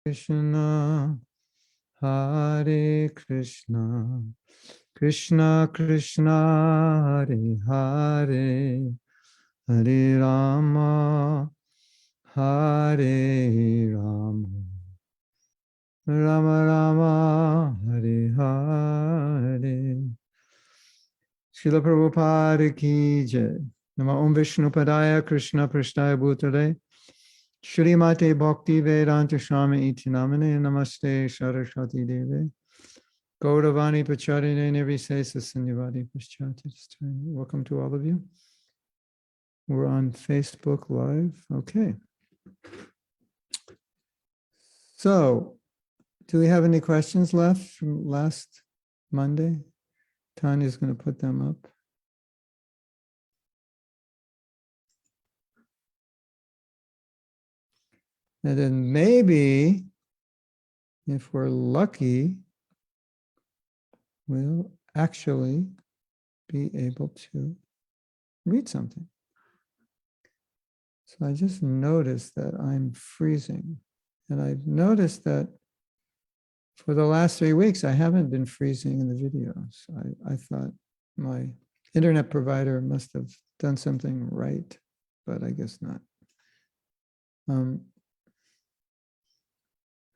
Krishna, Hare Krishna, Krishna Krishna, Hare Hare, Hare Rama, Hare Rama, Rama Rama, Hare Hare. Srila Prabhupada ki jai. Nama Om Vishnu Padaya Krishna Prasthaya Bhutale Shrimate Bhakti Vedanta Swami Iti Namane Namaste Saraswati Deve Gauravani Pacharine Nirvisesa Sanyavadi Paschati. Welcome to all of you. We're on Facebook Live. Okay. So, do we have any questions left from last Monday? Tanya's going to put them up. And then maybe, if we're lucky, we'll actually be able to read something. So I just noticed that I'm freezing. And I've noticed that for the last 3 weeks, I haven't been freezing in the videos. I thought my internet provider must have done something right, but I guess not.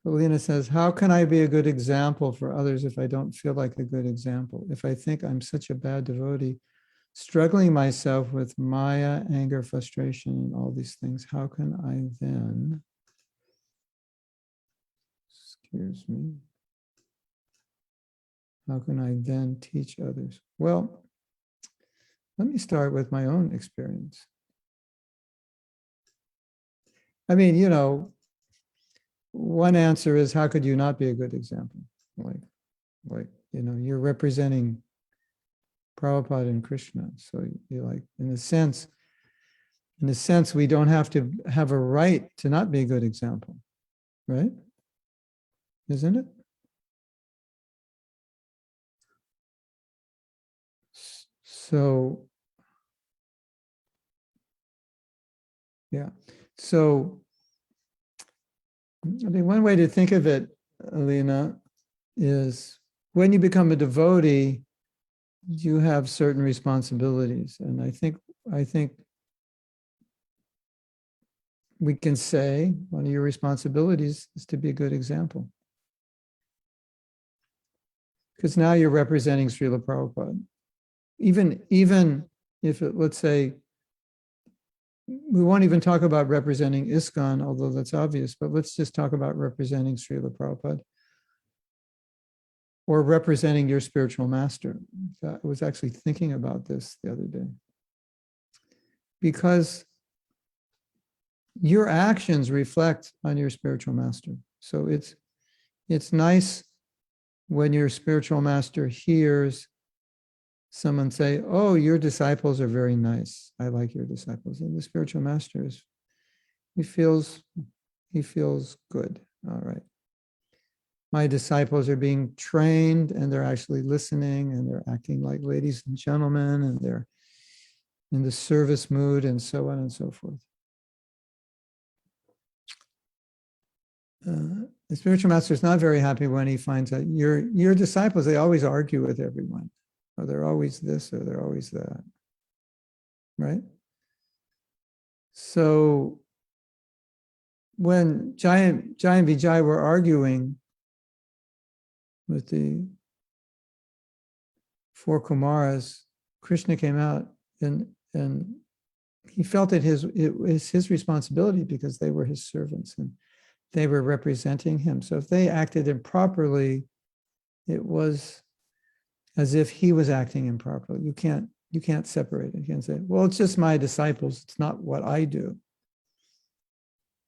Alina says, how can I be a good example for others if I don't feel like a good example? If I think I'm such a bad devotee, struggling myself with Maya, anger, frustration, and all these things, how can I then, excuse me, how can I then teach others? Well, let me start with my own experience. I mean, you know, one answer is, how could you not be a good example? Like, you know, you're representing Prabhupada and Krishna. So you're like, in a sense, we don't have to have a right to not be a good example, right? Isn't it? So, yeah. So, I mean, one way to think of it, Alina, is when you become a devotee, you have certain responsibilities. And I think we can say one of your responsibilities is to be a good example. Because now you're representing Srila Prabhupada. Even if it, let's say, we won't even talk about representing Iskcon, although that's obvious, but let's just talk about representing Srila Prabhupada or representing your spiritual master. I was actually thinking about this the other day. Because your actions reflect on your spiritual master. So it's nice when your spiritual master hears someone say, oh, your disciples are very nice. I like your disciples. And the spiritual master he feels good. All right. My disciples are being trained and they're actually listening and they're acting like ladies and gentlemen and they're in the service mood and so on and so forth. The spiritual master is not very happy when he finds out your disciples, they always argue with everyone. Or they're always this, or they're always that, right? So when Jai and Vijay were arguing with the 4 Kumaras, Krishna came out and he felt it was his responsibility because they were his servants and they were representing him. So if they acted improperly, it was as if he was acting improperly. You can't separate it. You can't say, well, it's just my disciples. It's not what I do.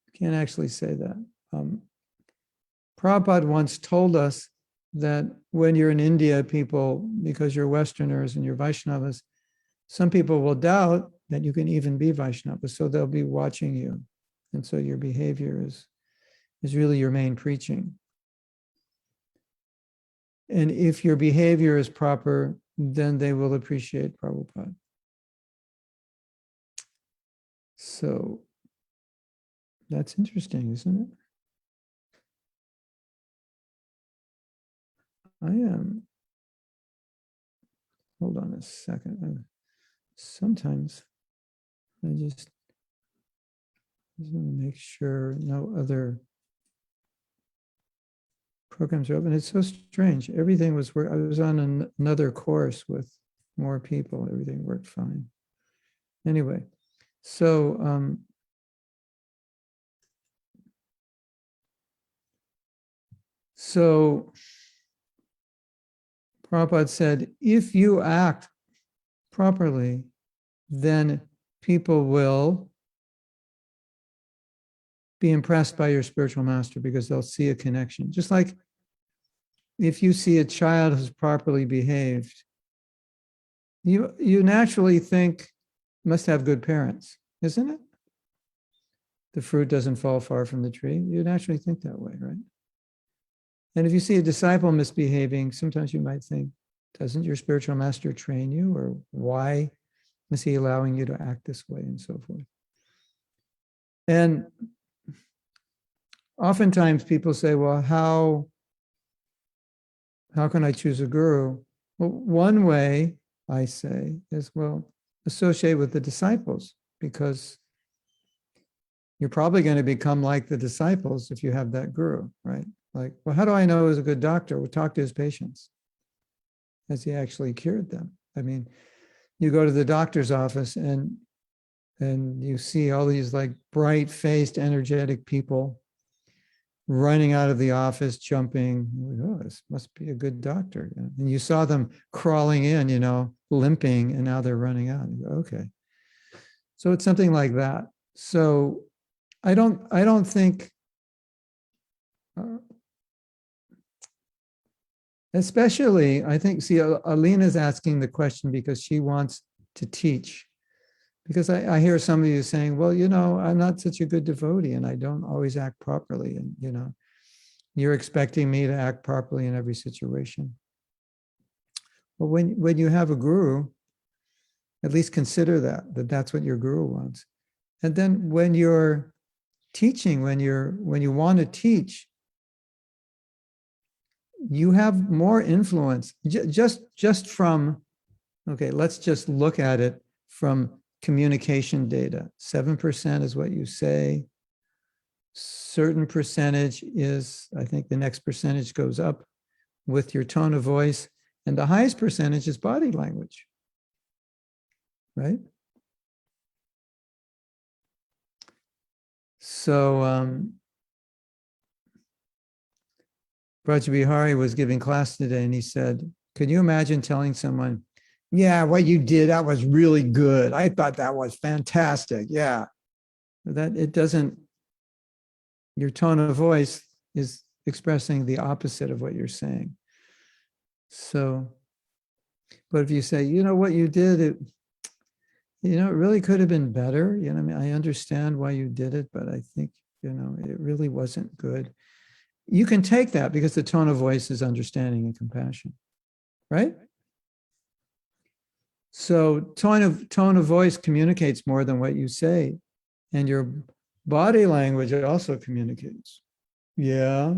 You can't actually say that. Prabhupada once told us that when you're in India, people, because you're Westerners and you're Vaishnavas, some people will doubt that you can even be Vaishnava. So they'll be watching you. And so your behavior is really your main preaching. And if your behavior is proper, then they will appreciate Prabhupada. So that's interesting, isn't it? I am, hold on a second. Sometimes I just want to make sure no other programs are open. It's so strange. Everything was I was on another course with more people. Everything worked fine. Anyway, so Prabhupada said, if you act properly, then people will be impressed by your spiritual master because they'll see a connection. Just like if you see a child who's properly behaved, you naturally think must have good parents, isn't it? The fruit doesn't fall far from the tree. You naturally think that way, right? And if you see a disciple misbehaving, sometimes you might think, doesn't your spiritual master train you? Or why is he allowing you to act this way, and so forth? And oftentimes people say, well, how can I choose a guru? Well, one way I say is, well, associate with the disciples, because you're probably going to become like the disciples if you have that guru, right? Like, well, how do I know he's a good doctor? Well, talk to his patients. Has he actually cured them? I mean, you go to the doctor's office and you see all these like bright-faced, energetic people running out of the office, jumping. Oh, this must be a good doctor. And you saw them crawling in, limping, and now they're running out. You go, okay. So it's something like that. So I don't think, especially, I think, see, Alina's asking the question because she wants to teach. Because I hear some of you saying, well, I'm not such a good devotee and I don't always act properly. And, you're expecting me to act properly in every situation. But when you have a guru, at least consider that's what your guru wants. And then when you're teaching, when you want to teach, you have more influence just from, okay, let's just look at it from communication data. 7% is what you say. Certain percentage is, I think the next percentage goes up with your tone of voice, and the highest percentage is body language, right? So Braj Bihari was giving class today and he said, can you imagine telling someone, yeah, what you did, that was really good. I thought that was fantastic. Yeah. That it doesn't, your tone of voice is expressing the opposite of what you're saying. So, but if you say, what you did, it really could have been better. I mean, I understand why you did it, but I think, it really wasn't good. You can take that because the tone of voice is understanding and compassion, right? So tone of voice communicates more than what you say, and your body language also communicates. Yeah,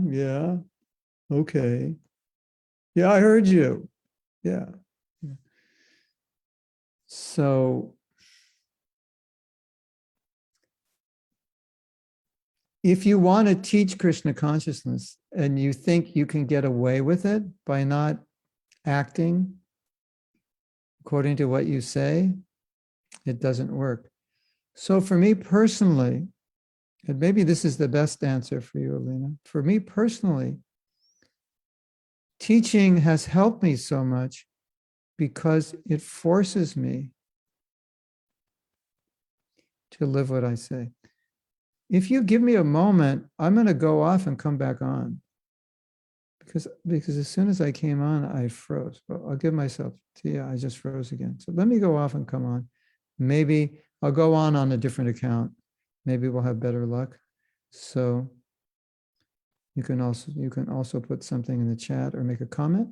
okay. Yeah, I heard you. Yeah. So if you want to teach Krishna consciousness and you think you can get away with it by not acting according to what you say, it doesn't work. So for me personally, and maybe this is the best answer for you, Alina, for me personally, teaching has helped me so much because it forces me to live what I say. If you give me a moment, I'm going to go off and come back on. Because as soon as I came on, I froze. Well, I'll give myself, I just froze again. So let me go off and come on. Maybe I'll go on a different account. Maybe we'll have better luck. So you can also put something in the chat or make a comment.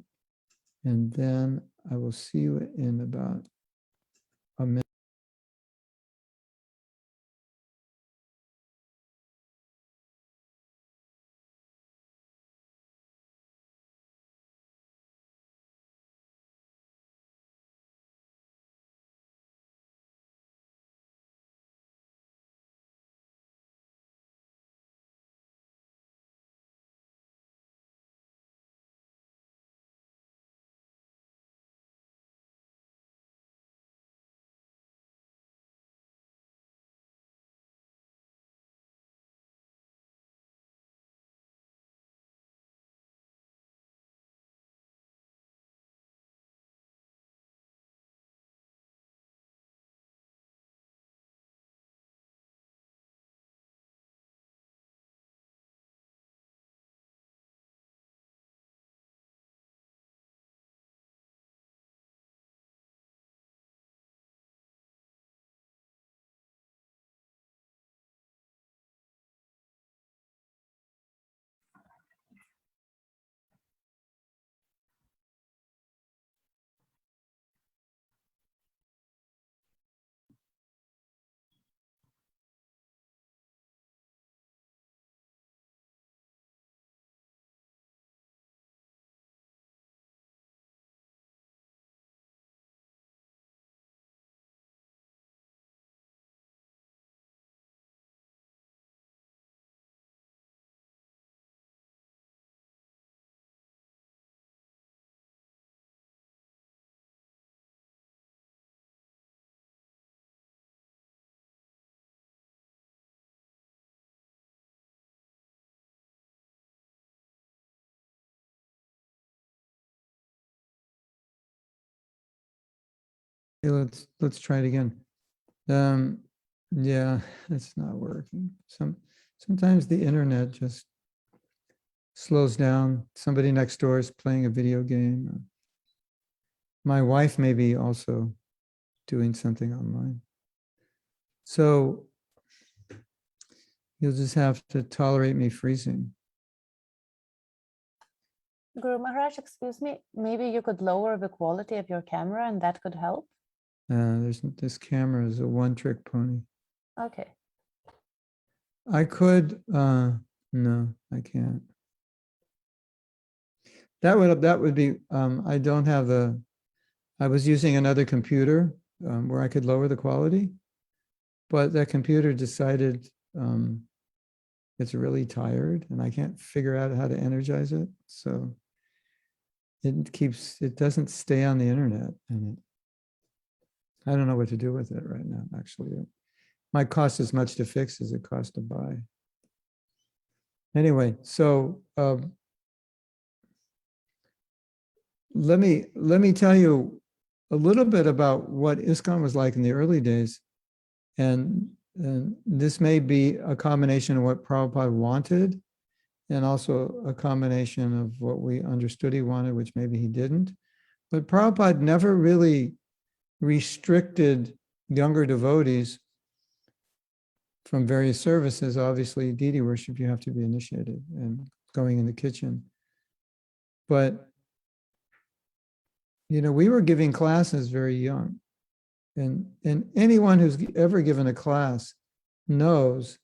And then I will see you in about a minute. Okay, let's try it again. Yeah, it's not working. Sometimes the internet just slows down. Somebody next door is playing a video game. My wife may be also doing something online. So you'll just have to tolerate me freezing. Guru Maharaj, excuse me, maybe you could lower the quality of your camera and that could help? This camera is a one-trick pony. Okay. I could, no, I can't. That would be, I don't have I was using another computer where I could lower the quality, but that computer decided it's really tired and I can't figure out how to energize it. So it doesn't stay on the internet, and I don't know what to do with it right now, actually. It might cost as much to fix as it costs to buy. Anyway, so let me tell you a little bit about what Iskcon was like in the early days. And this may be a combination of what Prabhupada wanted and also a combination of what we understood he wanted, which maybe he didn't. But Prabhupada never really restricted younger devotees from various services. Obviously, deity worship, you have to be initiated and going in the kitchen. But, you know, we were giving classes very young. And anyone who's ever given a class knows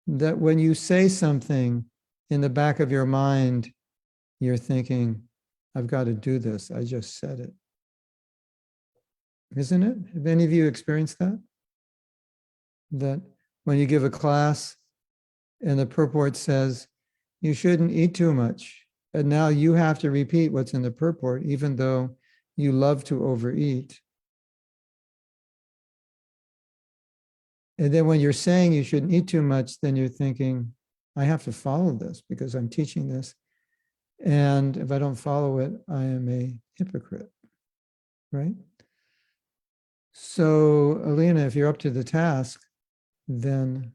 that when you say something in the back of your mind, you're thinking, I've got to do this. I just said it. Isn't it? Have any of you experienced that? That when you give a class and the purport says, you shouldn't eat too much. And now you have to repeat what's in the purport, even though you love to overeat. And then when you're saying you shouldn't eat too much, then you're thinking, I have to follow this because I'm teaching this. And if I don't follow it, I am a hypocrite, right? So, Alina, if you're up to the task, then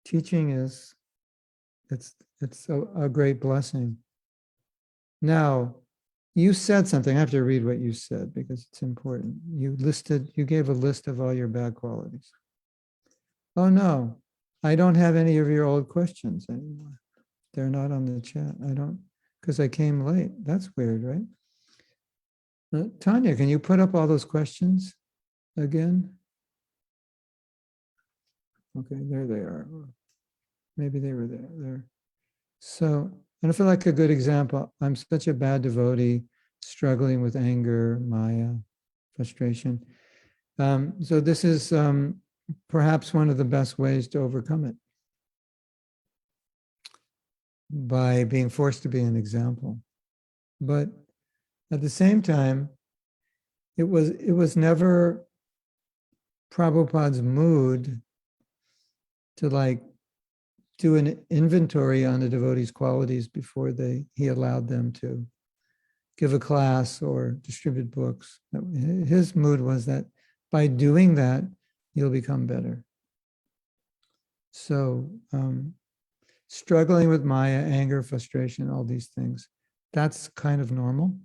teaching it's a great blessing. Now, you said something. I have to read what you said because it's important. You gave a list of all your bad qualities. Oh no, I don't have any of your old questions anymore. They're not on the chat. Because I came late. That's weird, right? Tanya, can you put up all those questions again? Okay, there they are. Maybe they were there. So, and I feel like a good example, I'm such a bad devotee, struggling with anger, Maya, frustration. So this is perhaps one of the best ways to overcome it, by being forced to be an example. But at the same time, it was never Prabhupada's mood to like do an inventory on the devotees' qualities before he allowed them to give a class or distribute books. His mood was that by doing that, you'll become better. So struggling with Maya, anger, frustration, all these things, that's kind of normal.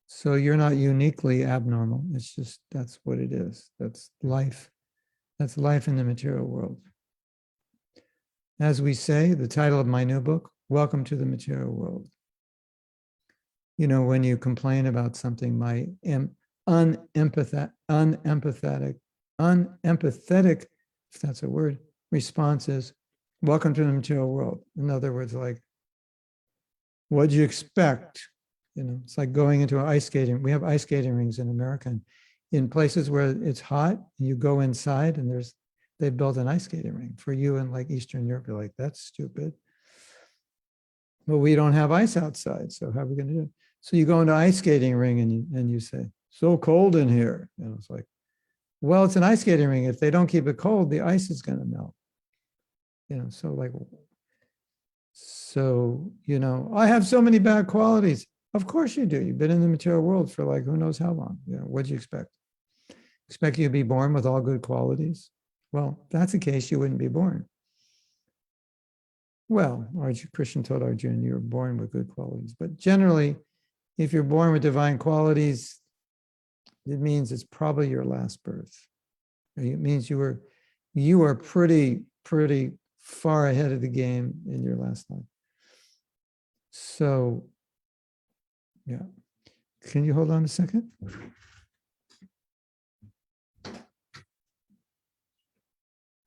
So you're not uniquely abnormal. It's just, that's what it is. That's life. That's life in the material world. As we say, the title of my new book, Welcome to the Material World. You know, when you complain about something, my unempathetic, if that's a word, response is, welcome to the material world. In other words, like, what'd you expect? You know, it's like going into an ice skating. We have ice skating rings in America. And in places where it's hot, you go inside and they've built an ice skating ring. For you in like Eastern Europe, you're like, that's stupid. But we don't have ice outside, so how are we going to do it? So you go into ice skating ring and you say, so cold in here. And it's like, well, it's an ice skating ring. If they don't keep it cold, the ice is going to melt. You know, so, you know, I have so many bad qualities. Of course you do. You've been in the material world for like who knows how long. You know, what'd you expect? Expect you to be born with all good qualities? Well, if that's the case, you wouldn't be born. Well, Krishna told Arjuna, you were born with good qualities. But generally, if you're born with divine qualities, it means it's probably your last birth. It means you are pretty far ahead of the game in your last life. So, yeah. Can you hold on a second? Come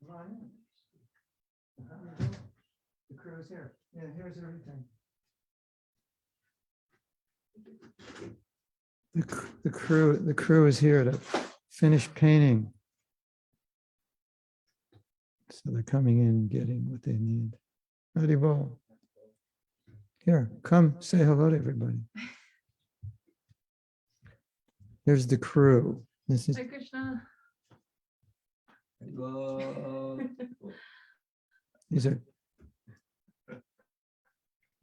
on in. The crew is here. Yeah, here's everything. The crew is here to finish painting. So they're coming in and getting what they need. Haribol. Here, come say hello to everybody. Here's the crew. This is Hi, Krishna. these are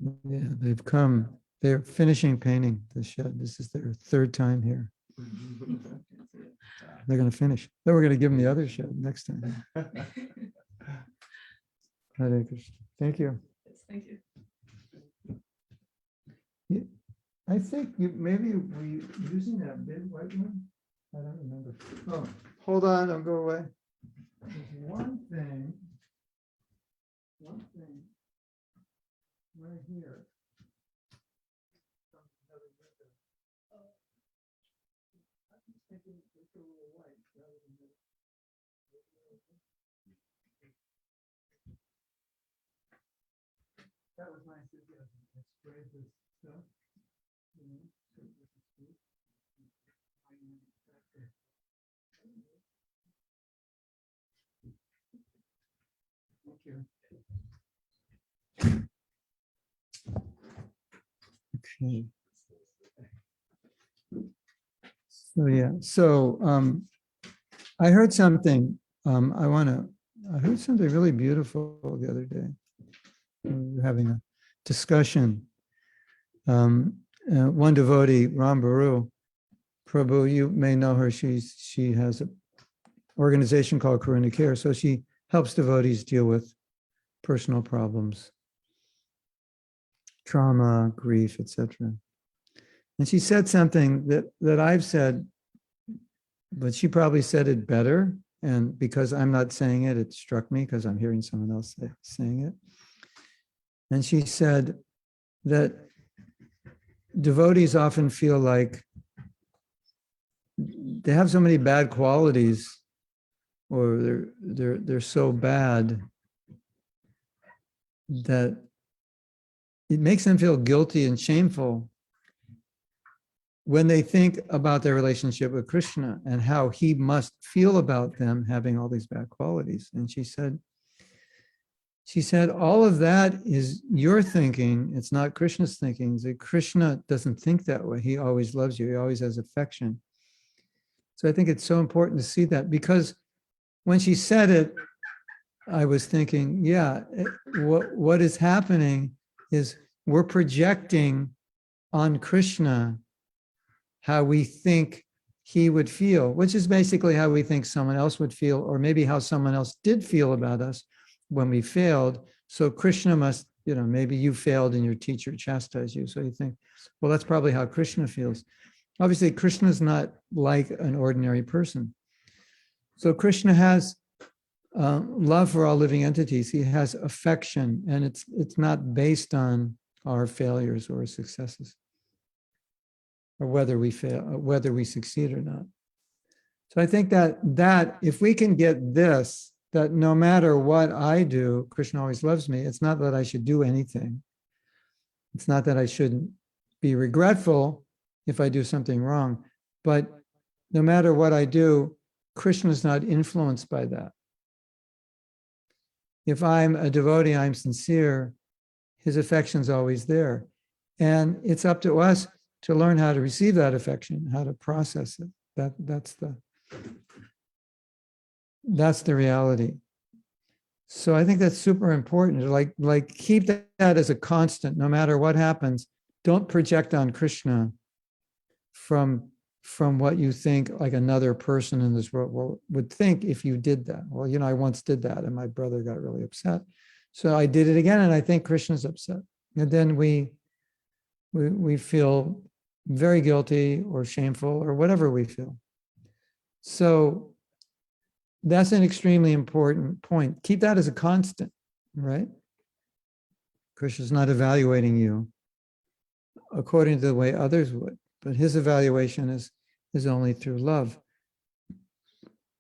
they've come. They're finishing painting the shed. This is their third time here. They're going to finish. Then we're going to give them the other shed next time. Hare Krishna. Thank you. Yes, thank you. I think maybe we using that big white one. I don't remember. Oh, hold on. Don't go away. There's one thing right here. That was my suggestion. I sprayed this stuff. Thank you. Okay. So yeah. So I heard something. I heard something really beautiful the other day. We were having a discussion. One devotee, Ram Baru, Prabhu, you may know her. She has an organization called Karuna Care. So she helps devotees deal with personal problems, trauma, grief, etc. And she said something that I've said, but she probably said it better. And because I'm not saying it, it struck me because I'm hearing someone else saying it. And she said that devotees often feel like they have so many bad qualities, or they're so bad that it makes them feel guilty and shameful when they think about their relationship with Krishna and how he must feel about them having all these bad qualities. And she said, all of that is your thinking. It's not Krishna's thinking. That Krishna doesn't think that way. He always loves you. He always has affection. So I think it's so important to see that, because when she said it, I was thinking, yeah, what is happening is we're projecting on Krishna how we think he would feel, which is basically how we think someone else would feel, or maybe how someone else did feel about us when we failed. So Krishna must, maybe you failed and your teacher chastised you. So you think, well, that's probably how Krishna feels. Obviously, Krishna is not like an ordinary person. So Krishna has love for all living entities. He has affection, and it's not based on our failures or successes, or whether we fail, or whether we succeed or not. So I think that if we can get this, that no matter what I do, Krishna always loves me. It's not that I should do anything. It's not that I shouldn't be regretful if I do something wrong. But no matter what I do, Krishna is not influenced by that. If I'm a devotee, I'm sincere, his affection's always there. And it's up to us to learn how to receive that affection, how to process it. That's the reality. So I think that's super important. Like keep that as a constant, no matter what happens. don't project on Krishna from what you think like another person in this world would think if you did that. Well, I once did that and my brother got really upset. So I did it again and I think Krishna's upset. And then we feel very guilty or shameful or whatever we feel. So that's an extremely important point. Keep that as a constant, right? Krishna's not evaluating you according to the way others would, but his evaluation is only through love.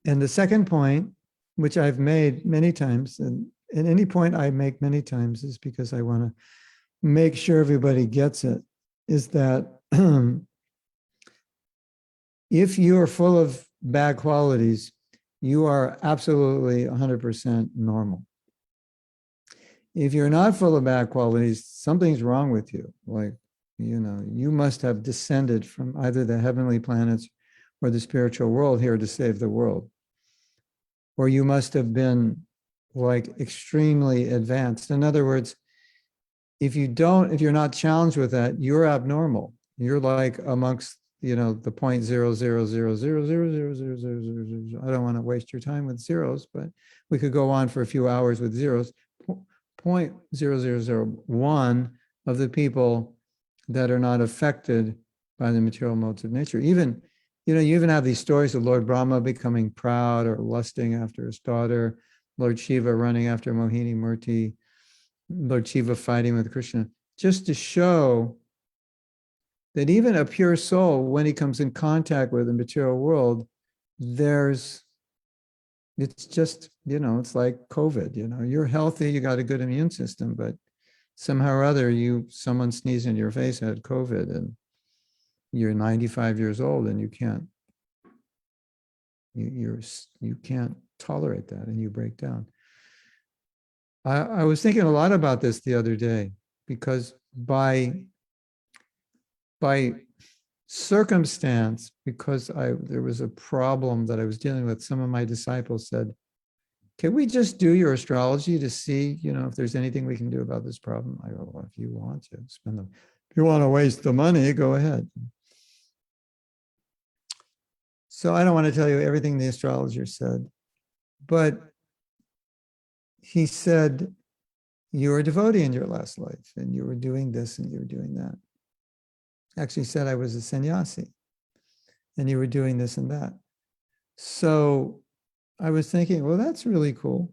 And the second point, which I've made many times, and any point I make many times is because I want to make sure everybody gets it, is that if you are full of bad qualities, you are absolutely 100% normal. If you're not full of bad qualities, something's wrong with you. Like, you must have descended from either the heavenly planets or the spiritual world here to save the world. Or you must have been like extremely advanced. In other words, if you're not challenged with that, you're abnormal. You're like amongst, the 0.00000000000. I don't want to waste your time with zeros, but we could go on for a few hours with zeros. 0.0001 of the people that are not affected by the material modes of nature. Even, you even have these stories of Lord Brahma becoming proud or lusting after his daughter, Lord Shiva running after Mohini Murti, Lord Shiva fighting with Krishna, just to show that even a pure soul, when he comes in contact with the material world, it's just, it's like COVID, you're healthy, you got a good immune system, but somehow or other, someone sneezed in your face, had COVID, and you're 95 years old and you can't tolerate that and you break down. I was thinking a lot about this the other day, because by circumstance, because there was a problem that I was dealing with, some of my disciples said, can we just do your astrology to see, if there's anything we can do about this problem? I go, well, if you want to if you want to waste the money, go ahead. So I don't want to tell you everything the astrologer said, but he said, you were a devotee in your last life and you were doing this and you were doing that. Actually said I was a sannyasi and you were doing this and that. So I was thinking, well, that's really cool.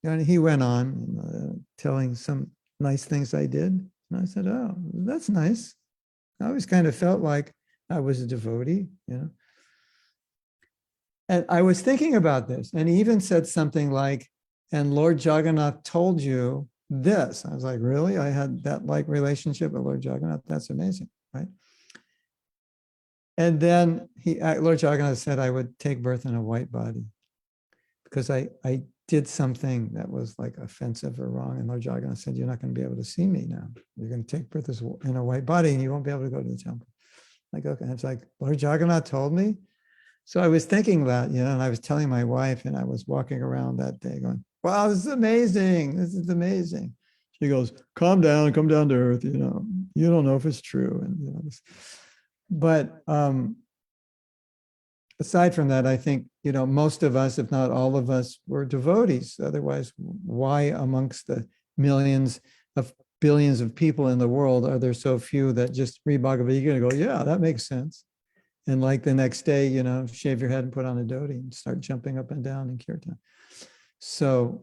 And he went on telling some nice things I did. And I said, oh, that's nice. I always kind of felt like I was a devotee, And I was thinking about this, and he even said something like, and Lord Jagannath told you this. I was like, really? I had that like relationship with Lord Jagannath? That's amazing, right? And then Lord Jagannath said I would take birth in a white body because I did something that was like offensive or wrong. And Lord Jagannath said, you're not going to be able to see me now. You're going to take birth in a white body and you won't be able to go to the temple. Like, okay. It's like, Lord Jagannath told me. So I was thinking that, and I was telling my wife, and I was walking around that day going, wow, this is amazing. This is amazing. She goes, come down to earth. You don't know if it's true. And, but aside from that, I think, most of us, if not all of us, were devotees. Otherwise, why amongst the millions of billions of people in the world are there so few that just read Bhagavad Gita and go, yeah, that makes sense. And like the next day, shave your head and put on a dhoti and start jumping up and down in kirtan. So,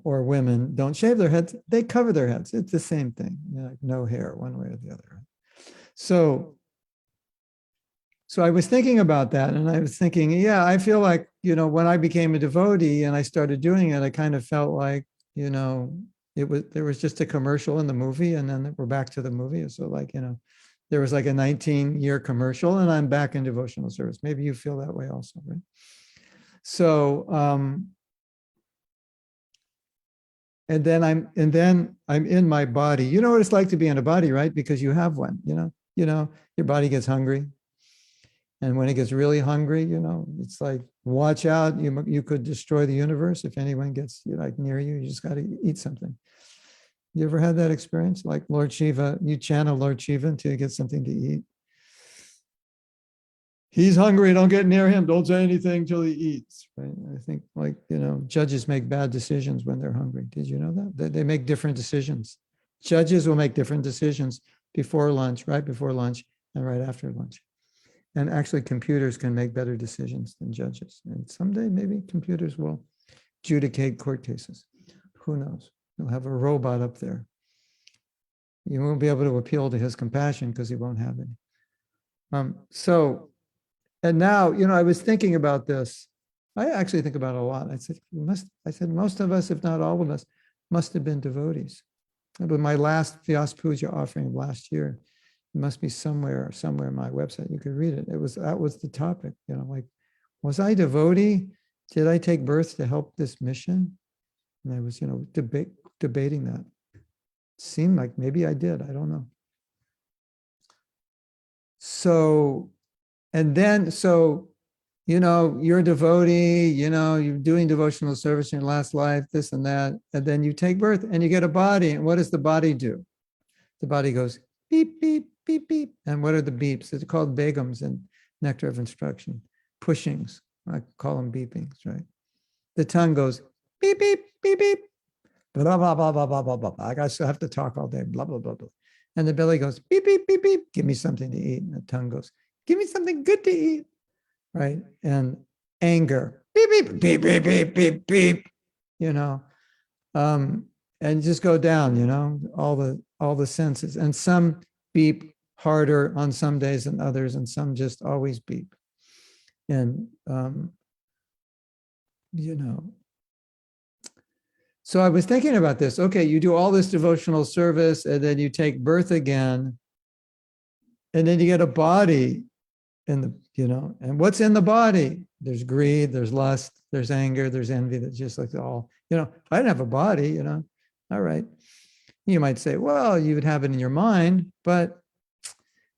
or women don't shave their heads, they cover their heads. It's the same thing, like no hair one way or the other. So I was thinking about that, and I was thinking, yeah, I feel like, when I became a devotee and I started doing it, I kind of felt like, there was just a commercial in the movie, and then we're back to the movie. So like, there was like a 19-year commercial and I'm back in devotional service. Maybe you feel that way also, right? So, and then I'm in my body. You know what it's like to be in a body, right? Because you have one, your body gets hungry. And when it gets really hungry, it's like, watch out. You could destroy the universe if anyone gets like near you. You just got to eat something. You ever had that experience? Like Lord Shiva, you channel Lord Shiva until you get something to eat. He's hungry, don't get near him. Don't say anything till he eats. Right? I think like, judges make bad decisions when they're hungry. Did you know that? They make different decisions. Judges will make different decisions before lunch, right before lunch, and right after lunch. And actually computers can make better decisions than judges. And someday maybe computers will adjudicate court cases. Who knows? You'll have a robot up there. You won't be able to appeal to his compassion because he won't have any. And now, I was thinking about this. I actually think about it a lot. I said, most of us, if not all of us, must have been devotees. But my last Vyas Puja offering of last year, it must be somewhere on my website. You could read it. That was the topic, like, was I devotee? Did I take birth to help this mission? And I was, debating that. Seemed like maybe I did. I don't know. So, you're a devotee, you're doing devotional service in your last life, this and that, and then you take birth and you get a body. And what does the body do? The body goes beep, beep, beep, beep. And what are the beeps? It's called begums in Nectar of Instruction, pushings. I call them beepings, right? The tongue goes beep, beep, beep, beep, blah, blah, blah, blah, blah, blah, blah. I still have to talk all day, blah, blah, blah, blah. And the belly goes beep, beep, beep, beep, give me something to eat. And the tongue goes, give me something good to eat, right? And anger, beep, beep, beep, beep, beep, beep, beep, and just go down, all the senses. And some beep harder on some days than others, and some just always beep. And, so I was thinking about this. Okay, you do all this devotional service, and then you take birth again, and then you get a body and what's in the body? There's greed, there's lust, there's anger, there's envy. That's just like all, if I didn't have a body, all right. You might say, well, you would have it in your mind, but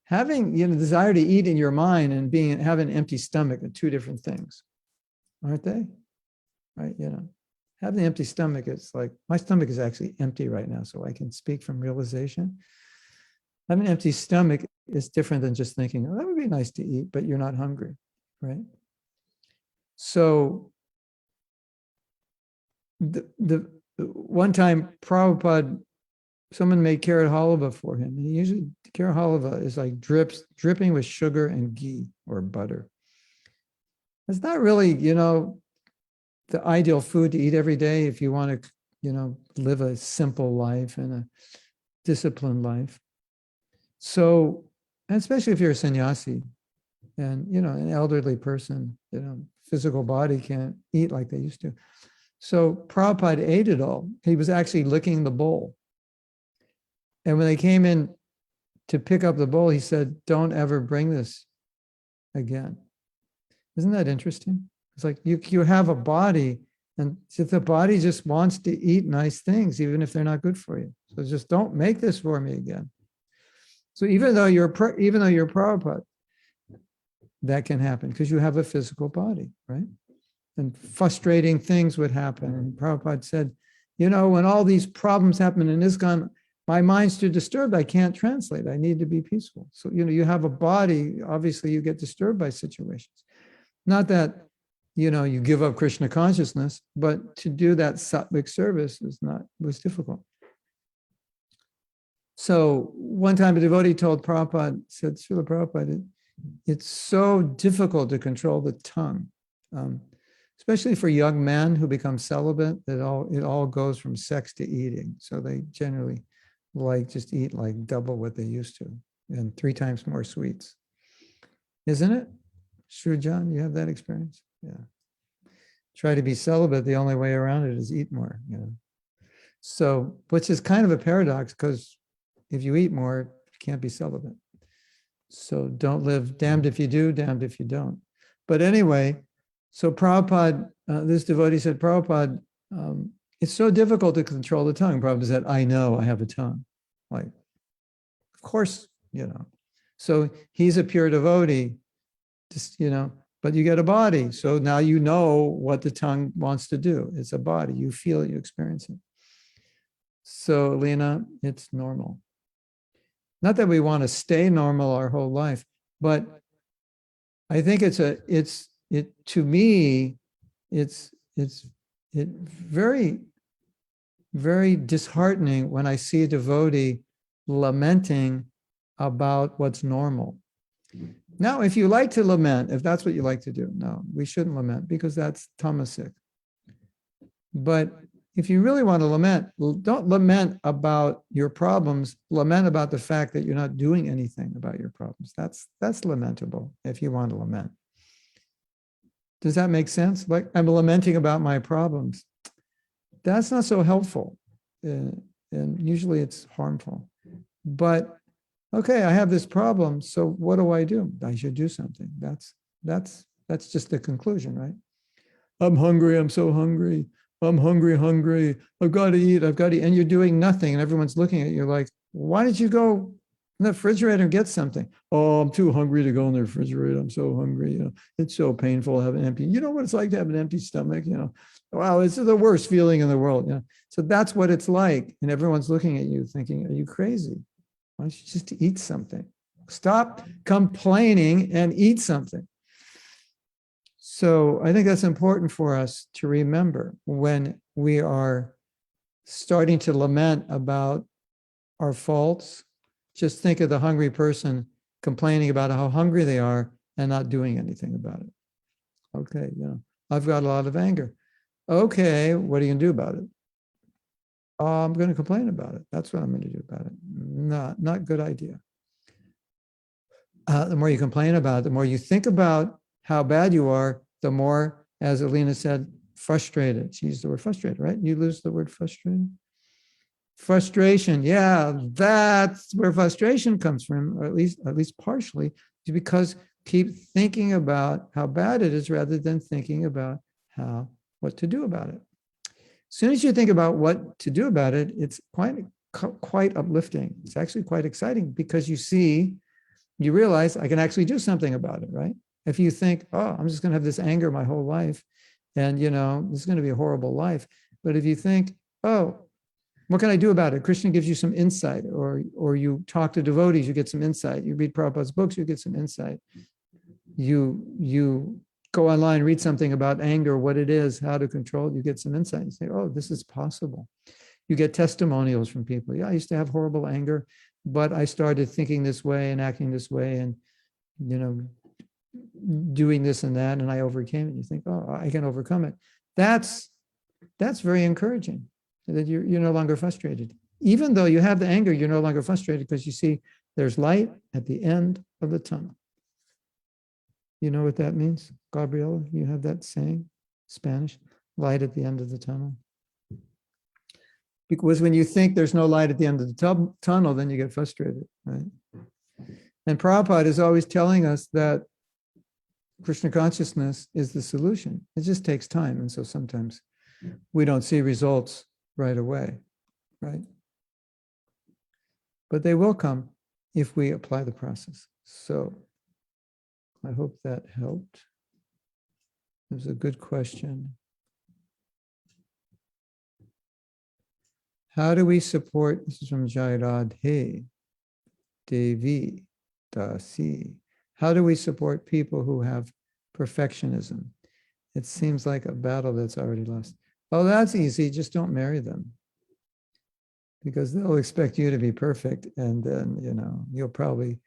having, desire to eat in your mind and having an empty stomach are two different things, aren't they? Right, having an empty stomach, it's like, my stomach is actually empty right now, so I can speak from realization. Having an empty stomach is different than just thinking, oh, that would be nice to eat, but you're not hungry, right? So the one time Prabhupada, someone made carrot halva for him. And usually carrot halva is like dripping with sugar and ghee or butter. It's not really, the ideal food to eat every day if you want to, live a simple life and a disciplined life. So, and especially if you're a sannyasi and, an elderly person, physical body can't eat like they used to. So Prabhupada ate it all. He was actually licking the bowl. And when they came in to pick up the bowl, he said, don't ever bring this again. Isn't that interesting? It's like you have a body, and if the body just wants to eat nice things, even if they're not good for you. So just don't make this for me again. So even though you're Prabhupada, that can happen because you have a physical body, right? And frustrating things would happen. And Prabhupada said, when all these problems happen in Iskcon, my mind's too disturbed. I can't translate. I need to be peaceful. So, you have a body, obviously you get disturbed by situations. Not that, you give up Krishna consciousness, but to do that sattvic service was difficult. So one time a devotee told Prabhupada, said, Srila Prabhupada, it's so difficult to control the tongue, especially for young men who become celibate, it all goes from sex to eating. So they generally just eat like double what they used to and 3 times more sweets. Isn't it? Sure, John, you have that experience? Yeah. Try to be celibate, the only way around it is eat more. So, which is kind of a paradox because if you eat more, you can't be celibate. So don't live, damned if you do, damned if you don't. But anyway, so Prabhupada, this devotee said, Prabhupada, it's so difficult to control the tongue. Prabhupada said, I know I have a tongue. Like, of course, So he's a pure devotee, just, but you get a body. So now you know what the tongue wants to do. It's a body. You feel it, you experience it. So, Lena, it's normal. Not that we want to stay normal our whole life, but I think to me, it's very, very disheartening when I see a devotee lamenting about what's normal. Now, if you like to lament, if that's what you like to do, no, we shouldn't lament because that's tamasic. But if you really want to lament, don't lament about your problems. Lament about the fact that you're not doing anything about your problems. That's lamentable if you want to lament. Does that make sense? Like, I'm lamenting about my problems. That's not so helpful. And usually it's harmful. But okay, I have this problem. So what do? I should do something. That's just the conclusion, right? I'm hungry. I'm so hungry. I'm hungry. I've got to eat. And you're doing nothing. And everyone's looking at you like, why did you go in the refrigerator and get something? Oh, I'm too hungry to go in the refrigerator. I'm so hungry. It's so painful to have an empty. You know what it's like to have an empty stomach? Wow, it's the worst feeling in the world. So that's what it's like. And everyone's looking at you thinking, are you crazy? Why don't you just eat something? Stop complaining and eat something. So I think that's important for us to remember when we are starting to lament about our faults. Just think of the hungry person complaining about how hungry they are and not doing anything about it. Okay, I've got a lot of anger. Okay, what are you going to do about it? I'm going to complain about it. That's what I'm going to do about it. Not a good idea. The more you complain about it, the more you think about how bad you are, the more, as Alina said, frustrated. She used the word frustrated, right? You lose the word frustrated? Frustration, yeah, that's where frustration comes from, or at least partially, because keep thinking about how bad it is rather than thinking about what to do about it. As soon as you think about what to do about it, it's quite uplifting. It's actually quite exciting because you realize I can actually do something about it, right? If you think, oh, I'm just going to have this anger my whole life, and this is going to be a horrible life. But if you think, oh, what can I do about it? Krishna gives you some insight, or you talk to devotees, you get some insight. You read Prabhupada's books, you get some insight. You go online, read something about anger, what it is, how to control it, you get some insight. You say, oh, this is possible. You get testimonials from people. Yeah, I used to have horrible anger, but I started thinking this way and acting this way and, doing this and that, and I overcame it. You think, oh, I can overcome it. That's very encouraging, that you're no longer frustrated. Even though you have the anger, you're no longer frustrated because you see there's light at the end of the tunnel. You know what that means? Gabriela, you have that saying, Spanish, light at the end of the tunnel. Because when you think there's no light at the end of the tunnel, then you get frustrated, right? And Prabhupada is always telling us that Krishna consciousness is the solution. It just takes time. And so sometimes we don't see results right away, right? But they will come if we apply the process. So I hope that helped. It was a good question. How do we support, this is from Jairadhe Devi Dasi. How do we support people who have perfectionism? It seems like a battle that's already lost. Oh, that's easy. Just don't marry them. Because they'll expect you to be perfect. And then, you'll probably,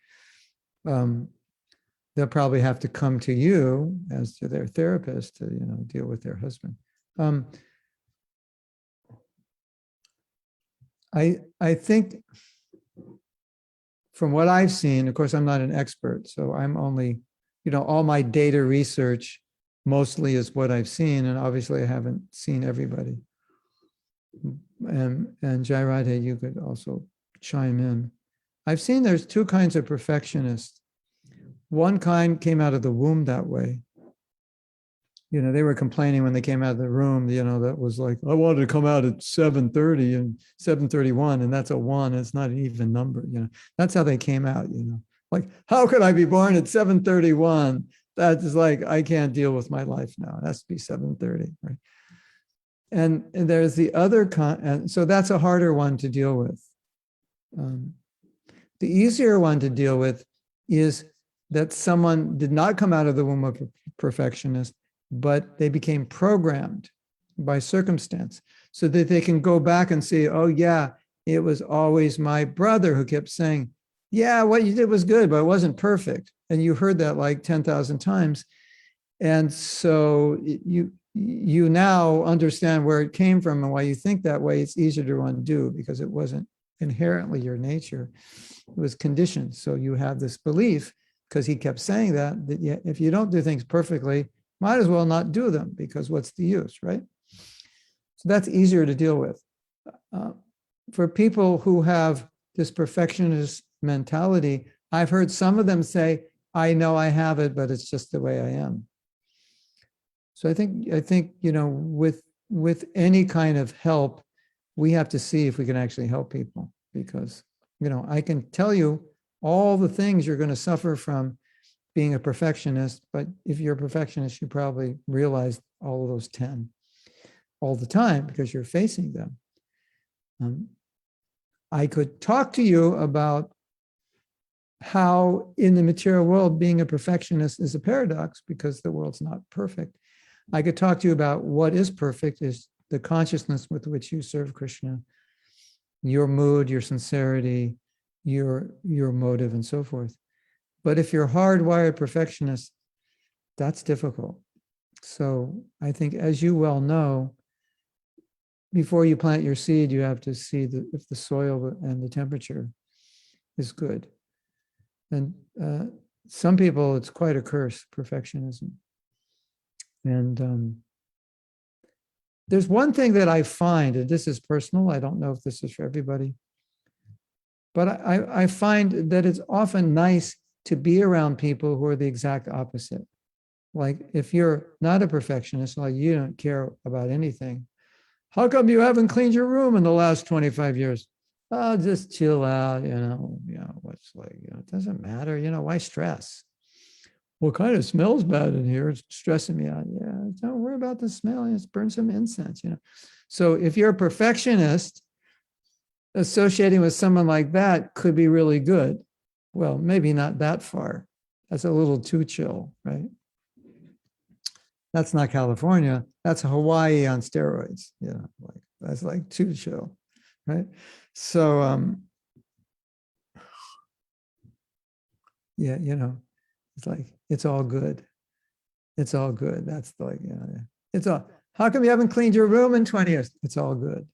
they'll probably have to come to you as to their therapist to, deal with their husband. I think from what I've seen, of course, I'm not an expert, so I'm only, all my data research mostly is what I've seen, and obviously I haven't seen everybody. And Jairadhe, you could also chime in. I've seen there's two kinds of perfectionists. One kind came out of the womb that way. They were complaining when they came out of the room, that was like, I wanted to come out at 7:30 and 7:31, and that's a 1, it's not an even number, That's how they came out, Like, how could I be born at 7:31? That is like, I can't deal with my life now. It has to be 7:30, right? And there's the other and so that's a harder one to deal with. The easier one to deal with is that someone did not come out of the womb of a perfectionist, but they became programmed by circumstance so that they can go back and say, oh yeah, it was always my brother who kept saying, yeah, what you did was good, but it wasn't perfect. And you heard that like 10,000 times. And so you now understand where it came from and why you think that way. It's easier to undo because it wasn't inherently your nature. It was conditioned. So you have this belief, because he kept saying that if you don't do things perfectly, might as well not do them, because what's the use, right? So that's easier to deal with. For people who have this perfectionist mentality, I've heard some of them say, I know I have it, but it's just the way I am. So I think with any kind of help, we have to see if we can actually help people, because I can tell you all the things you're going to suffer from being a perfectionist, but if you're a perfectionist, you probably realize all of those 10 all the time because you're facing them. I could talk to you about how in the material world being a perfectionist is a paradox because the world's not perfect. I could talk to you about what is perfect is the consciousness with which you serve Krishna, your mood, your sincerity, your motive, and so forth. But if you're hardwired perfectionist, that's difficult. So I think, as you well know, before you plant your seed, you have to see if the soil and the temperature is good. And some people, it's quite a curse, perfectionism. And there's one thing that I find, and this is personal, I don't know if this is for everybody, but I find that it's often nice to be around people who are the exact opposite. Like if you're not a perfectionist, like you don't care about anything, how come you haven't cleaned your room in the last 25 years? Oh, just chill out, what's like, it doesn't matter, why stress? Well, kind of smells bad in here. It's stressing me out. Yeah, don't worry about the smell. Just burn some incense, So if you're a perfectionist, associating with someone like that could be really good. Well, maybe not that far. That's a little too chill, right? That's not California. That's Hawaii on steroids. That's like too chill, right? So, it's like, it's all good. It's all good. That's like, it's all, how come you haven't cleaned your room in 20 years? It's all good.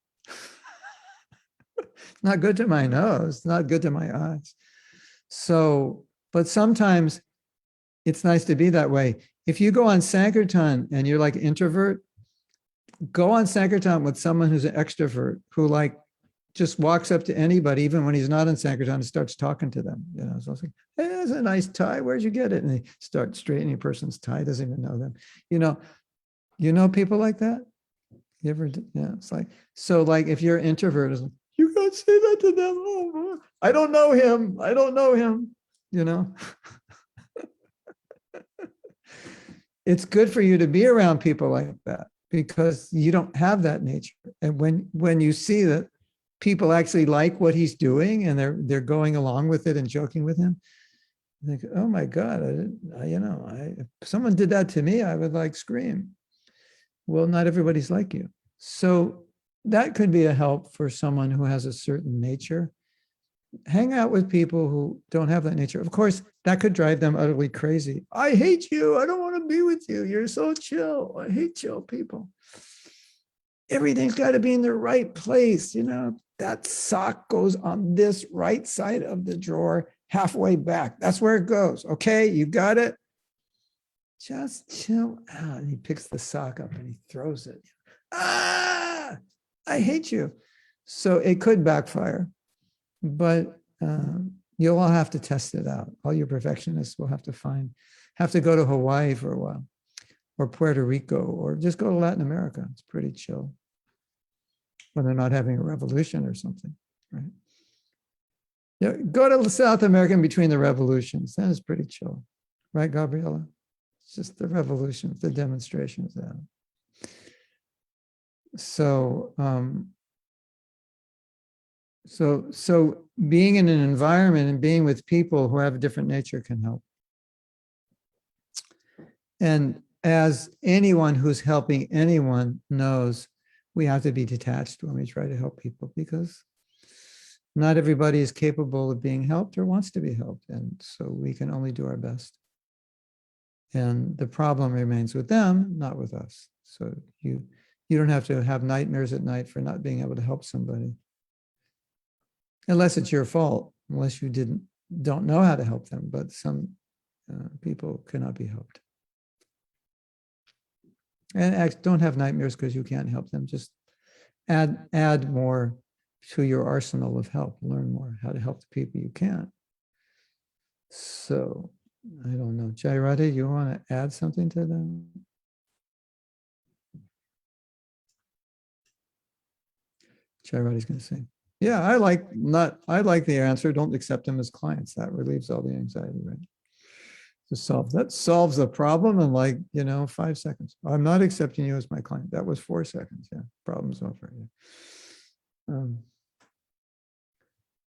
Not good to my nose, not good to my eyes. So, but sometimes it's nice to be that way. If you go on Sankirtan and you're like introvert, go on Sankirtan with someone who's an extrovert, who like just walks up to anybody, even when he's not in Sankirtan, and starts talking to them. So it's like, hey, that's a nice tie. Where'd you get it? And they start straightening a person's tie, doesn't even know them. You know people like that? You ever? Yeah, it's like, so like if you're an introvert, it's like, you can't say that to them. Oh, I don't know him. I don't know him. It's good for you to be around people like that because you don't have that nature. And when you see that people actually like what he's doing and they're going along with it and joking with him, you think, oh my God, if someone did that to me, I would like scream. Well, not everybody's like you. So that could be a help for someone who has a certain nature. Hang out with people who don't have that nature. Of course, that could drive them utterly crazy. I hate you. I don't want to be with you. You're so chill. I hate chill people. Everything's got to be in the right place. That sock goes on this right side of the drawer, halfway back. That's where it goes. Okay, you got it? Just chill out. And he picks the sock up and he throws it. I hate you. So it could backfire, but you'll all have to test it out. All your perfectionists will have to go to Hawaii for a while, or Puerto Rico, or just go to Latin America. It's pretty chill when they're not having a revolution or something, right? Go to South America in between the revolutions. That is pretty chill, right, Gabriella? It's just the revolutions, the demonstrations. So, so being in an environment and being with people who have a different nature can help. And as anyone who's helping anyone knows, we have to be detached when we try to help people, because not everybody is capable of being helped or wants to be helped. And so we can only do our best. And the problem remains with them, not with us. So you don't have to have nightmares at night for not being able to help somebody. Unless it's your fault, unless you don't know how to help them, but some people cannot be helped. And don't have nightmares because you can't help them. Just add more to your arsenal of help. Learn more how to help the people you can. So I don't know, Jairati, you want to add something to that? Jairati's going to say, yeah, I like the answer. Don't accept them as clients. That relieves all the anxiety, right? That solves the problem in 5 seconds. I'm not accepting you as my client. That was 4 seconds. Yeah, problem's over. Yeah.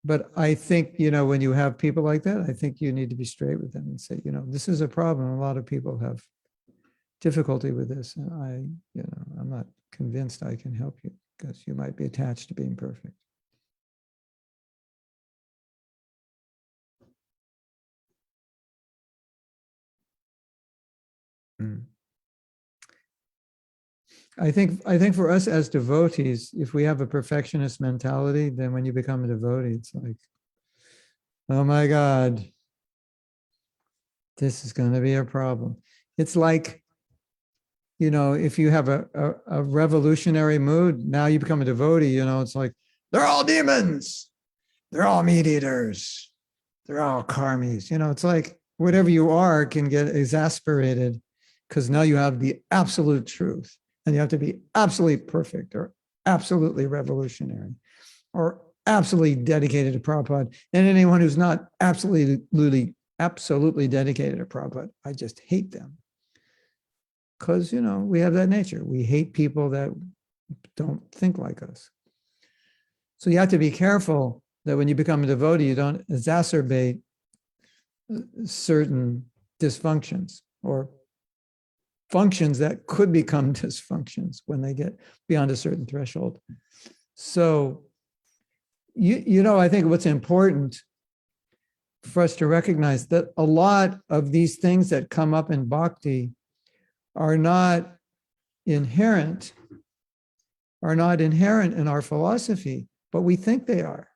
But I think, when you have people like that, I think you need to be straight with them and say, this is a problem. A lot of people have difficulty with this. And I'm not convinced I can help you because you might be attached to being perfect. I think for us as devotees, if we have a perfectionist mentality, then when you become a devotee, it's like, oh my God, this is going to be a problem. It's like, if you have a revolutionary mood, now you become a devotee, it's like, they're all demons. They're all meat eaters. They're all karmis. It's like whatever you are can get exasperated because now you have the absolute truth and you have to be absolutely perfect or absolutely revolutionary or absolutely dedicated to Prabhupada. And anyone who's not absolutely dedicated to Prabhupada, I just hate them. Because, we have that nature. We hate people that don't think like us. So you have to be careful that when you become a devotee, you don't exacerbate certain dysfunctions or functions that could become dysfunctions when they get beyond a certain threshold. So, I think what's important for us to recognize that a lot of these things that come up in bhakti are not inherent in our philosophy, but we think they are.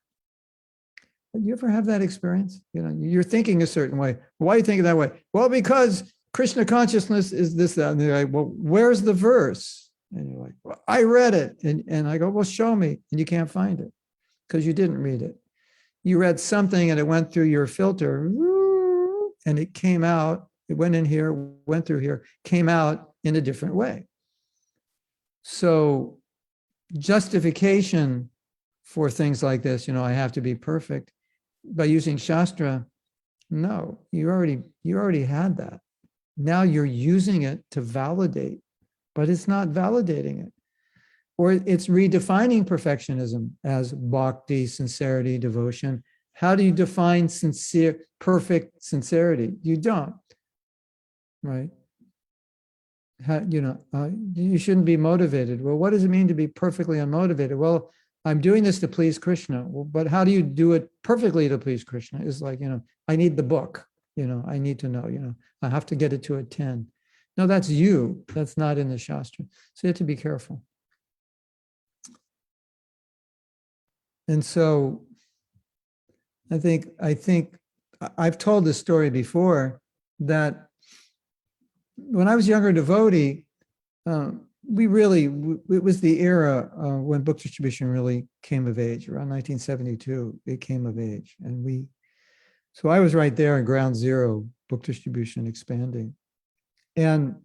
You ever have that experience? You're thinking a certain way. Why are you thinking that way? Well, because Krishna consciousness is this, that. And they're like, well, where's the verse? And you're like, well, I read it. And I go, well, show me. And you can't find it because you didn't read it. You read something and it went through your filter and it came out. It went in here, went through here, came out in a different way. So justification for things like this, I have to be perfect. By using Shastra, no, you already had that. Now you're using it to validate, but it's not validating it. Or it's redefining perfectionism as bhakti, sincerity, devotion. How do you define perfect sincerity? You don't, right? You shouldn't be motivated. Well, what does it mean to be perfectly unmotivated? Well, I'm doing this to please Krishna. Well, but how do you do it perfectly to please Krishna? It's like, I need the book, I need to know, I have to get it to a 10. No, that's you. That's not in the Shastra. So you have to be careful. And so I think I've told this story before that when I was a younger devotee, it was the era when book distribution really came of age. Around 1972, it came of age. And so I was right there in ground zero, book distribution expanding. And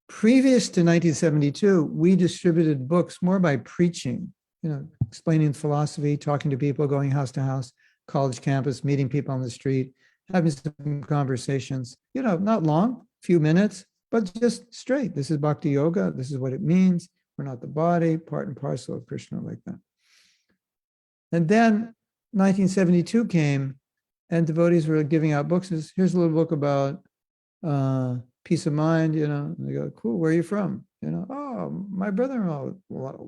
previous to 1972, we distributed books more by preaching, explaining philosophy, talking to people, going house to house, college campus, meeting people on the street, having some conversations, not long, few minutes, but just straight. This is bhakti yoga. This is what it means. we're not the body, part and parcel of Krishna, like that. And then 1972 came, and devotees were giving out books. Here's a little book about peace of mind, And they go, cool, where are you from? Oh, my brother-in-law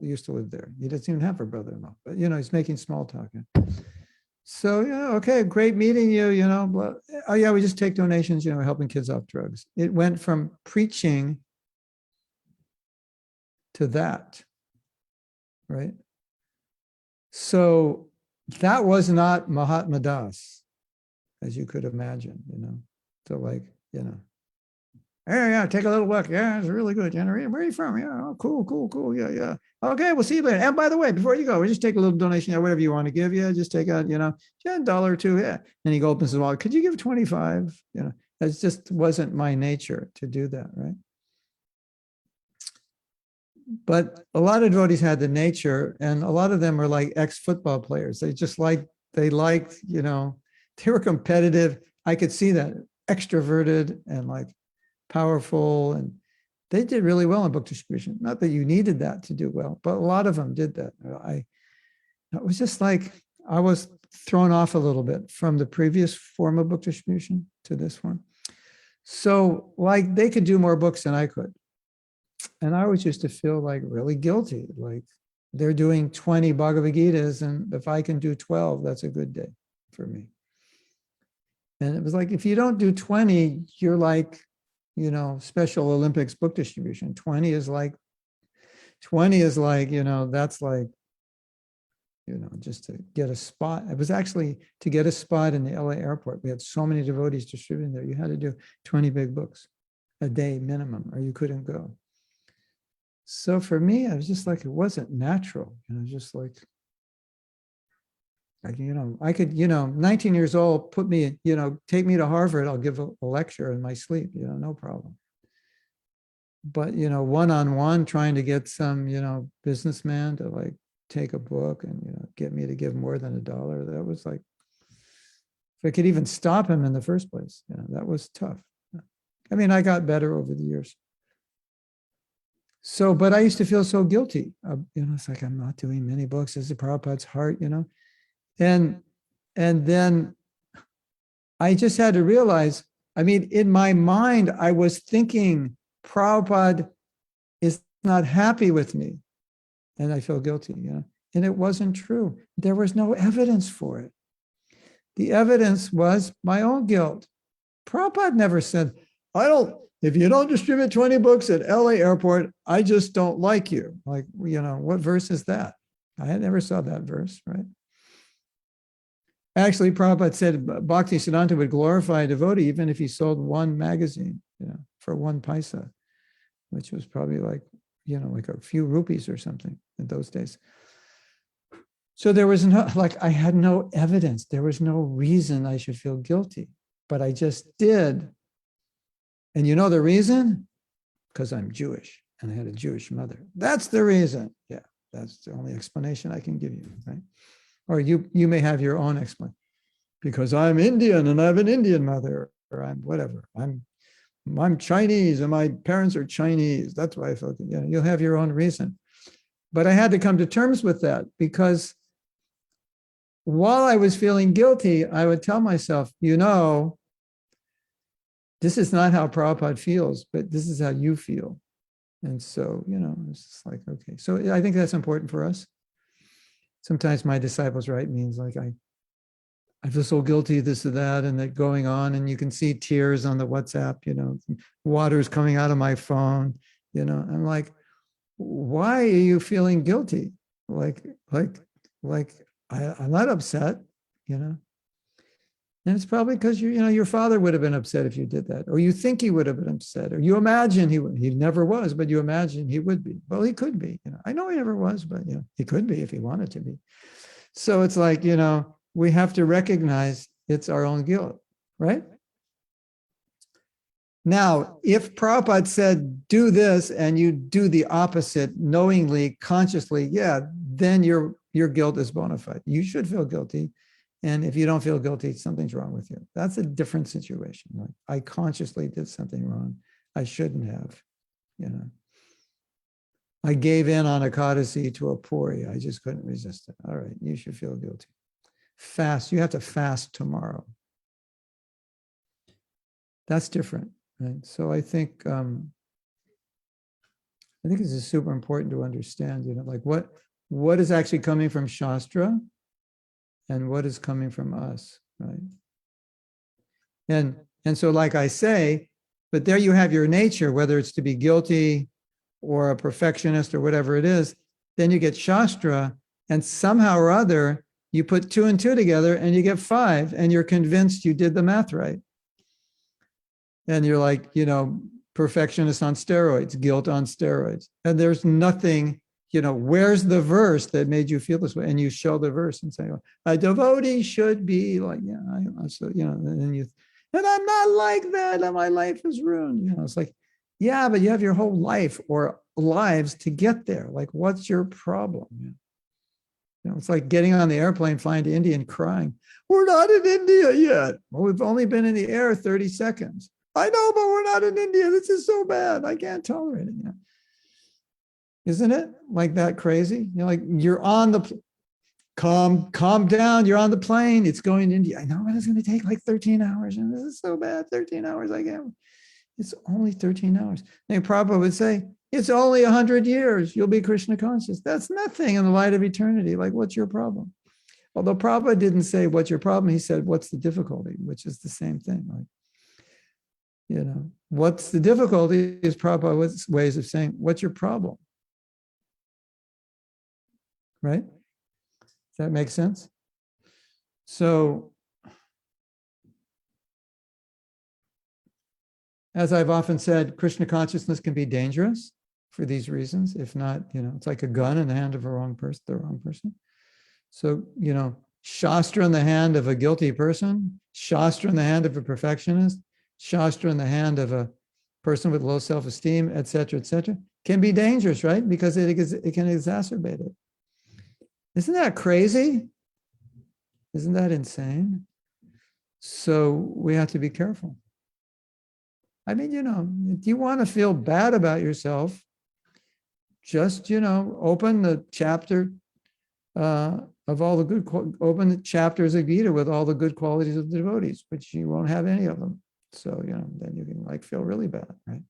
used to live there. He doesn't even have a brother-in-law, but he's making small talk. So, okay, great meeting you, blah. Oh yeah, we just take donations, we're helping kids off drugs. It went from preaching to that, right? So that was not Mahatma Das, as you could imagine, So yeah, take a little look. Yeah, it's really good. Where are you from? Yeah, oh, cool. Yeah. Okay, we'll see you later. And by the way, before you go, we just take a little donation, whatever you want to give. Yeah, just take out, $1 or $2. Yeah. And he opens his wallet. Could you give 25? That just wasn't my nature to do that, right? But a lot of devotees had the nature, and a lot of them were like ex-football players. They liked, they were competitive. I could see that, extroverted and like powerful, and they did really well in book distribution. Not that you needed that to do well, but a lot of them did that. It was just like I was thrown off a little bit from the previous form of book distribution to this one. So like they could do more books than I could. And I always used to feel like really guilty, like they're doing 20 Bhagavad Gitas, and if I can do 12, that's a good day for me. And it was like, if you don't do 20, you're like, Special Olympics book distribution. 20 is like, that's like, just to get a spot. It was actually to get a spot in the LA airport. We had so many devotees distributing there. You had to do 20 big books a day minimum, or you couldn't go. So for me, I was just like, it wasn't natural. Just like, I could, 19 years old, put me, take me to Harvard, I'll give a lecture in my sleep, no problem. But, one-on-one, trying to get some, businessman to like take a book and, get me to give more than $1, that was like, if I could even stop him in the first place, that was tough. I mean, I got better over the years. So, but I used to feel so guilty. It's like, I'm not doing many books. This is Prabhupada's heart, And then I just had to realize, I mean, in my mind, I was thinking Prabhupada is not happy with me. And I feel guilty, And it wasn't true. There was no evidence for it. The evidence was my own guilt. Prabhupada never said, if you don't distribute 20 books at LA airport, I just don't like you. Like, what verse is that? I never saw that verse, right? Actually, Prabhupada said Bhakti Siddhanta would glorify a devotee even if he sold one magazine, for 1 paisa, which was probably like, like a few rupees or something in those days. So there was I had no evidence. There was no reason I should feel guilty, but I just did. And the reason? Because I'm Jewish and I had a Jewish mother. That's the reason. Yeah, that's the only explanation I can give you, right? Or you may have your own explanation. Because I'm Indian and I have an Indian mother, or I'm whatever. I'm Chinese and my parents are Chinese. That's why I felt, you'll have your own reason. But I had to come to terms with that, because while I was feeling guilty, I would tell myself, this is not how Prabhupada feels, but this is how you feel. And so, it's just like, okay. So I think that's important for us. Sometimes my disciples write means like, I feel so guilty, this or that, and that going on. And you can see tears on the WhatsApp, water's coming out of my phone, I'm like, why are you feeling guilty? I'm not upset, And it's probably because your father would have been upset if you did that, or you think he would have been upset, or you imagine he would. He never was, but you imagine he would be. Well, he could be. I know he never was, but he could be if he wanted to be. So it's like we have to recognize it's our own guilt, right? Now, if Prabhupada said do this and you do the opposite knowingly, consciously, then your guilt is bona fide. You should feel guilty. And if you don't feel guilty, something's wrong with you. That's a different situation. Like, I consciously did something wrong. I shouldn't have, I gave in on Ekadasi to a puri. I just couldn't resist it. All right, you should feel guilty. Fast, you have to fast tomorrow. That's different, right? So I think this is super important to understand, like what is actually coming from Shastra and what is coming from us, right? And so like I say, but there you have your nature, whether it's to be guilty or a perfectionist or whatever it is, then you get Shastra, and somehow or other, you put 2 and 2 together and you get 5, and you're convinced you did the math right. And you're like, perfectionist on steroids, guilt on steroids. And there's nothing, where's the verse that made you feel this way? And you show the verse and say, a devotee should be like, and I'm not like that, and my life is ruined. It's like, yeah, but you have your whole life or lives to get there. Like, what's your problem? It's like getting on the airplane, flying to India and crying, we're not in India yet. Well, we've only been in the air 30 seconds. I know, but we're not in India. This is so bad. I can't tolerate it. Isn't it like that crazy? Like you're on the, calm down. You're on the plane. It's going to India. I know, but it's going to take like 13 hours. And this is so bad. 13 hours. I can't. It's only 13 hours. And Prabhupada would say, it's only 100 years. You'll be Krishna conscious. That's nothing in the light of eternity. Like, what's your problem? Although Prabhupada didn't say, what's your problem? He said, what's the difficulty? Which is the same thing. Like, what's the difficulty is Prabhupada's ways of saying, what's your problem? Right? Does that make sense? So, as I've often said, Krishna consciousness can be dangerous for these reasons. If not, it's like a gun in the hand of the wrong person. So, Shastra in the hand of a guilty person, Shastra in the hand of a perfectionist, Shastra in the hand of a person with low self-esteem, et cetera, can be dangerous, right? Because it can exacerbate it. Isn't that crazy? Isn't that insane? So we have to be careful. I mean, if you want to feel bad about yourself, just, open the chapter of all the good, open the chapters of Gita with all the good qualities of the devotees, which you won't have any of them. So, then you can feel really bad, right?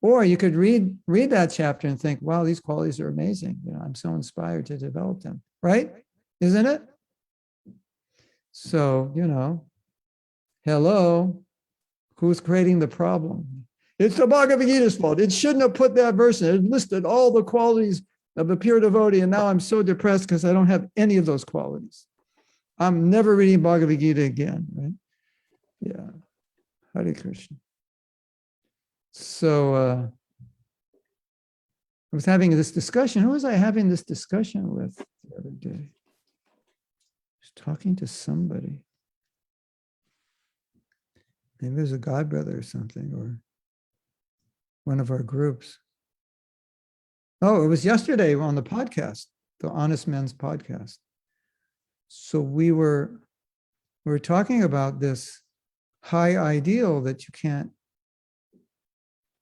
Or you could read that chapter and think, wow, these qualities are amazing. I'm so inspired to develop them, right? Isn't it? So, hello, who's creating the problem? It's the Bhagavad Gita's fault. It shouldn't have put that verse in. It listed all the qualities of a pure devotee, and now I'm so depressed because I don't have any of those qualities. I'm never reading Bhagavad Gita again, right? Yeah. Hare Krishna. So I was having this discussion. Who was I having this discussion with the other day? I was talking to somebody. Maybe it was a God brother or something, or one of our groups. Oh, it was yesterday on the podcast, the Honest Men's podcast. So we were talking about this high ideal that you can't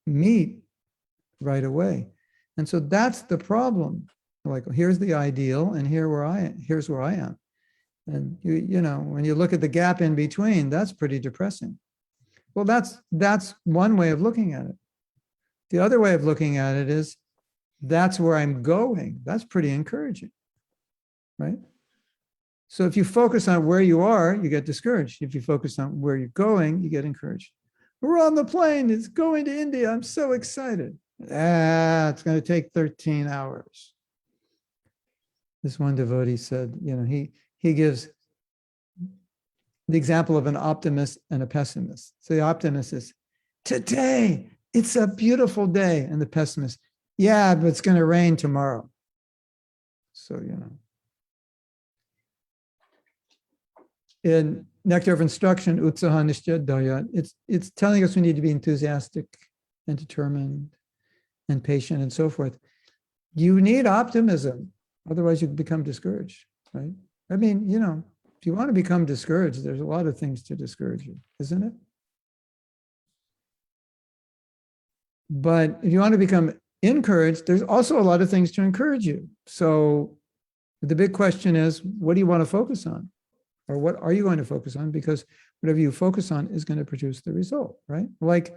meet right away. And so that's the problem. Like, here's the ideal, and here's where I am. And when you look at the gap in between, that's pretty depressing. Well, that's one way of looking at it. The other way of looking at it is, that's where I'm going. That's pretty encouraging, right? So if you focus on where you are, you get discouraged. If you focus on where you're going, you get encouraged. We're on the plane. It's going to India. I'm so excited. It's going to take 13 hours. This one devotee said, he gives the example of an optimist and a pessimist. So the optimist is, today, it's a beautiful day. And the pessimist, yeah, but it's going to rain tomorrow. So, in Nectar of Instruction, Utsaha Nishcha Daya, it's telling us we need to be enthusiastic and determined and patient and so forth. You need optimism. Otherwise, you become discouraged, right? I mean, if you want to become discouraged, there's a lot of things to discourage you, isn't it? But if you want to become encourage, there's also a lot of things to encourage you. So the big question is, what do you want to focus on? Or what are you going to focus on? Because whatever you focus on is going to produce the result, right? Like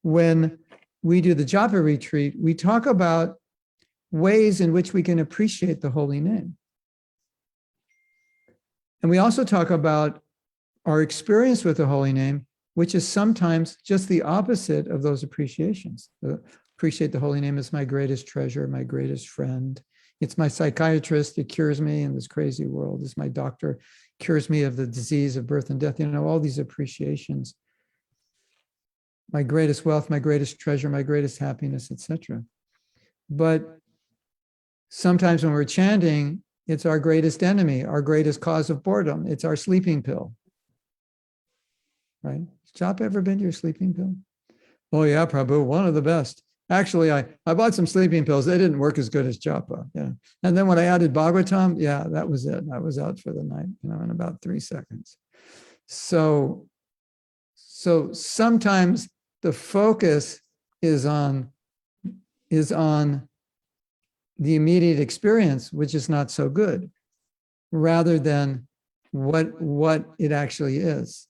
when we do the japa retreat, we talk about ways in which we can appreciate the holy name. And we also talk about our experience with the holy name, which is sometimes just the opposite of those appreciations. Appreciate the holy name as my greatest treasure, my greatest friend. It's my psychiatrist that cures me in this crazy world. It's my doctor, cures me of the disease of birth and death. You know, all these appreciations. My greatest wealth, my greatest treasure, my greatest happiness, etc. But sometimes when we're chanting, it's our greatest enemy, our greatest cause of boredom. It's our sleeping pill. Right? Has japa ever been your sleeping pill? Oh yeah, Prabhu, one of the best. Actually, I bought some sleeping pills. They didn't work as good as japa. Yeah. And then when I added Bhagavatam, yeah, that was it. I was out for the night, in about 3 seconds. So sometimes the focus is on the immediate experience, which is not so good, rather than what it actually is.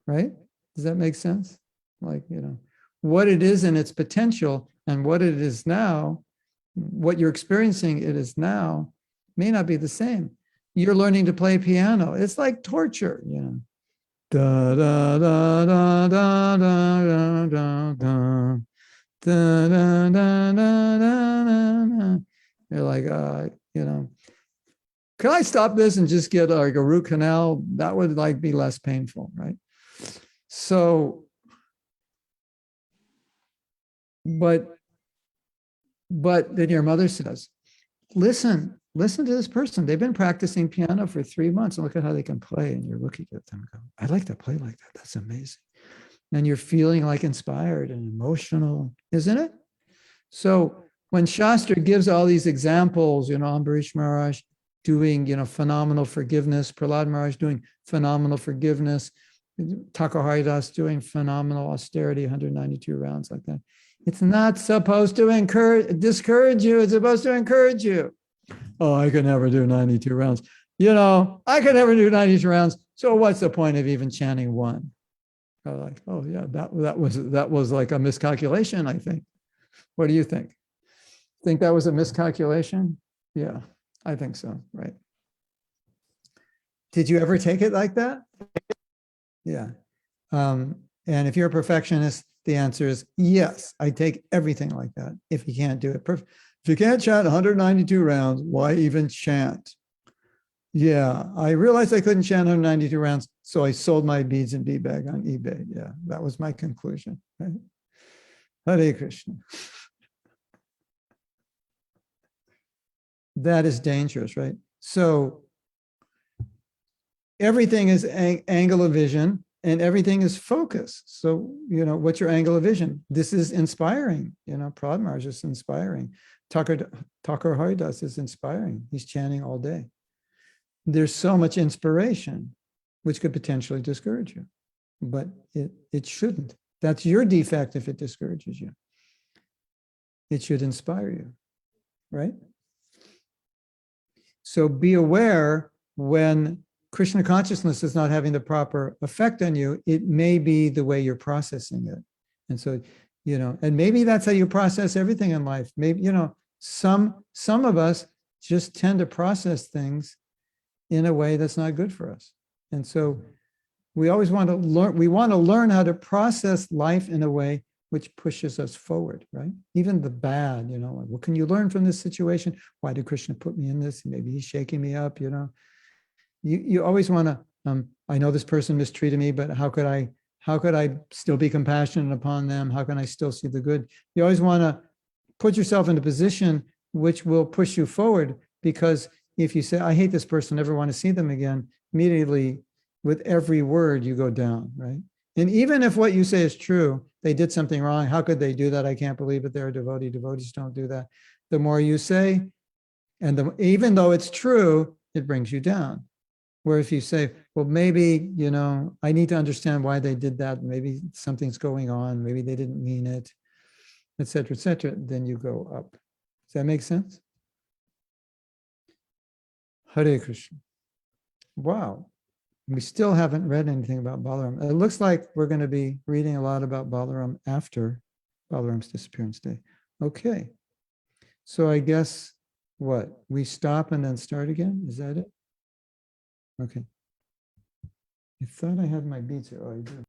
Right? Does that make sense? Like, what it is in its potential and what it is now, what you're experiencing it is now, may not be the same. You're learning to play piano. It's like torture, Da, da, da, da, da, da, da, da, da, da, da, da, da. You're like, can I stop this and just get like a root canal? That would like be less painful, right? So, but then your mother says, listen to this person. They've been practicing piano for 3 months and look at how they can play. And you're looking at them and go, I'd like to play like that. That's amazing. And you're feeling like inspired and emotional, isn't it? So when Shastra gives all these examples, Ambarish Maharaj doing, phenomenal forgiveness, Prahlad Maharaj doing phenomenal forgiveness, Thakur Haridas doing phenomenal austerity, 192 rounds like that. It's not supposed to discourage you. It's supposed to encourage you. Oh, I could never do 92 rounds. I could never do 92 rounds. So what's the point of even chanting one? Like, oh yeah, that was like a miscalculation, I think. What do you think? Think that was a miscalculation? Yeah, I think so, right? Did you ever take it like that? Yeah. And if you're a perfectionist, the answer is yes, I take everything like that if you can't do it. If you can't chant 192 rounds, why even chant? Yeah, I realized I couldn't chant 192 rounds, so I sold my beads and bead bag on eBay. Yeah, that was my conclusion. Right? Hare Krishna. That is dangerous, right? So everything is angle of vision and everything is focus. So, what's your angle of vision? This is inspiring. Prahlad Maharaj is inspiring. Thakur Haridas is inspiring. He's chanting all day. There's so much inspiration, which could potentially discourage you, but it shouldn't. That's your defect if it discourages you. It should inspire you, right? So be aware when Krishna consciousness is not having the proper effect on you, it may be the way you're processing it. And so, and maybe that's how you process everything in life. Maybe, some of us just tend to process things in a way that's not good for us. And so we always want to learn how to process life in a way which pushes us forward, right? Even the bad, what can you learn from this situation? Why did Krishna put me in this? Maybe he's shaking me up, You always want to, I know this person mistreated me, but how could I still be compassionate upon them? How can I still see the good? You always want to put yourself in a position which will push you forward, because if you say, I hate this person, never want to see them again, immediately with every word you go down, right? And even if what you say is true, they did something wrong. How could they do that? I can't believe it. They're a devotee. Devotees don't do that. The more you say, and even though it's true, it brings you down. Where if you say, well, maybe, I need to understand why they did that. Maybe something's going on. Maybe they didn't mean it. etc., then you go up. Does that make sense? Hare Krishna. Wow. We still haven't read anything about Balaram. It looks like we're going to be reading a lot about Balaram after Balaram's disappearance day. Okay. So I guess what? We stop and then start again? Is that it? Okay. I thought I had my beads here. Oh, I do.